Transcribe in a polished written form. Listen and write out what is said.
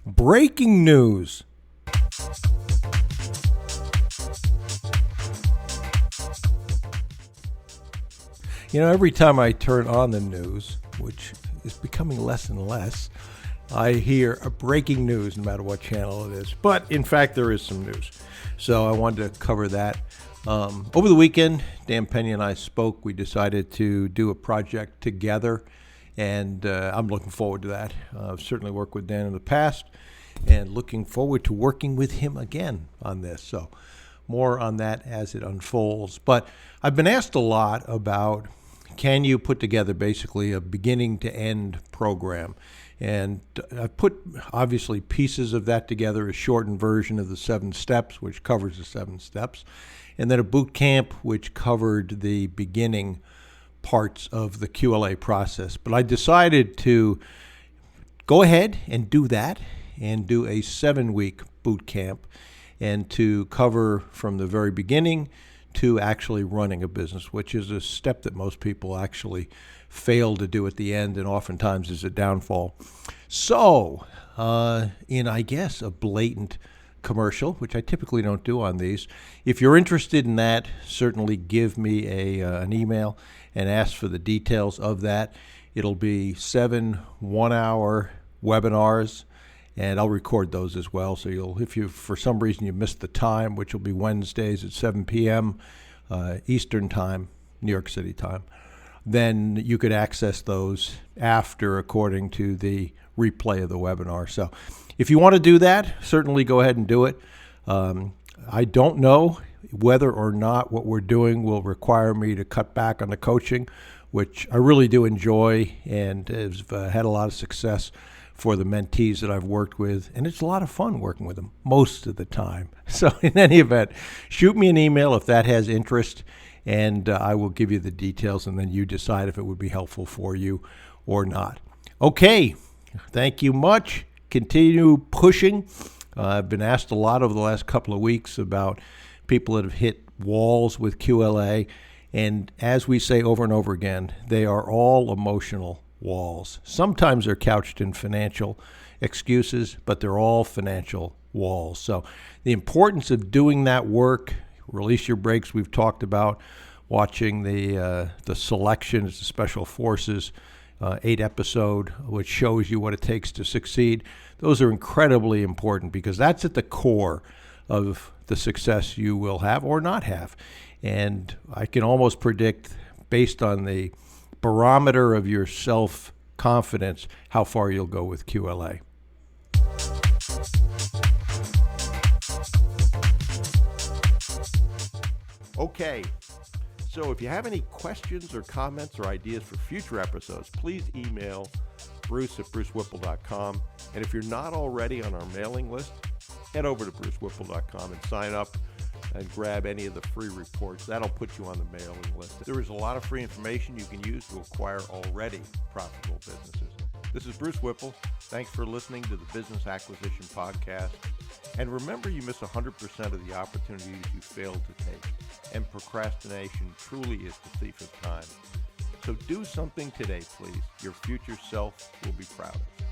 Breaking news. You know, every time I turn on the news, which is becoming less and less, I hear a breaking news no matter what channel it is. But in fact, there is some news. So I wanted to cover that. Over the weekend, Dan Pena and I spoke. We decided to do a project together, and I'm looking forward to that. I've certainly worked with Dan in the past, and looking forward to working with him again on this. So more on that as it unfolds. But I've been asked a lot about, can you put together basically a beginning to end program? And I've put obviously pieces of that together, a shortened version of the 7 steps, which covers the 7 steps, and then a boot camp, which covered the beginning parts of the QLA process. But I decided to go ahead and do that and do a 7-week boot camp and to cover from the very beginning to actually running a business, which is a step that most people actually fail to do at the end and oftentimes is a downfall. So, in, I guess, a blatant commercial, which I typically don't do on these, if you're interested in that, certainly give me an email and ask for the details of that. It'll be 7 one-hour webinars, and I'll record those as well. So if you, for some reason, you missed the time, which will be Wednesdays at 7 p.m. Eastern time, New York City time, then you could access those after according to the replay of the webinar. So if you want to do that, certainly go ahead and do it. I don't know whether or not what we're doing will require me to cut back on the coaching, which I really do enjoy and have had a lot of success for the mentees that I've worked with, and it's a lot of fun working with them most of the time. So in any event, shoot me an email if that has interest, and I will give you the details, and then you decide if it would be helpful for you or not. Okay, thank you much. Continue pushing. I've been asked a lot over the last couple of weeks about people that have hit walls with QLA, and as we say over and over again, they are all emotional walls. Sometimes they're couched in financial excuses, but they're all financial walls. So the importance of doing that work, release your brakes, we've talked about, watching the selection, it's the Special Forces 8 episode, which shows you what it takes to succeed. Those are incredibly important because that's at the core of the success you will have or not have. And I can almost predict, based on the barometer of your self-confidence, how far you'll go with QLA. Okay, so if you have any questions or comments or ideas for future episodes, please email bruce@brucewhipple.com. And if you're not already on our mailing list, head over to brucewhipple.com and sign up and grab any of the free reports. That'll put you on the mailing list. There is a lot of free information you can use to acquire already profitable businesses. This is Bruce Whipple. Thanks for listening to the Business Acquisition Podcast. And remember, you miss 100% of the opportunities you fail to take. And procrastination truly is the thief of time. So do something today, please. Your future self will be proud of you.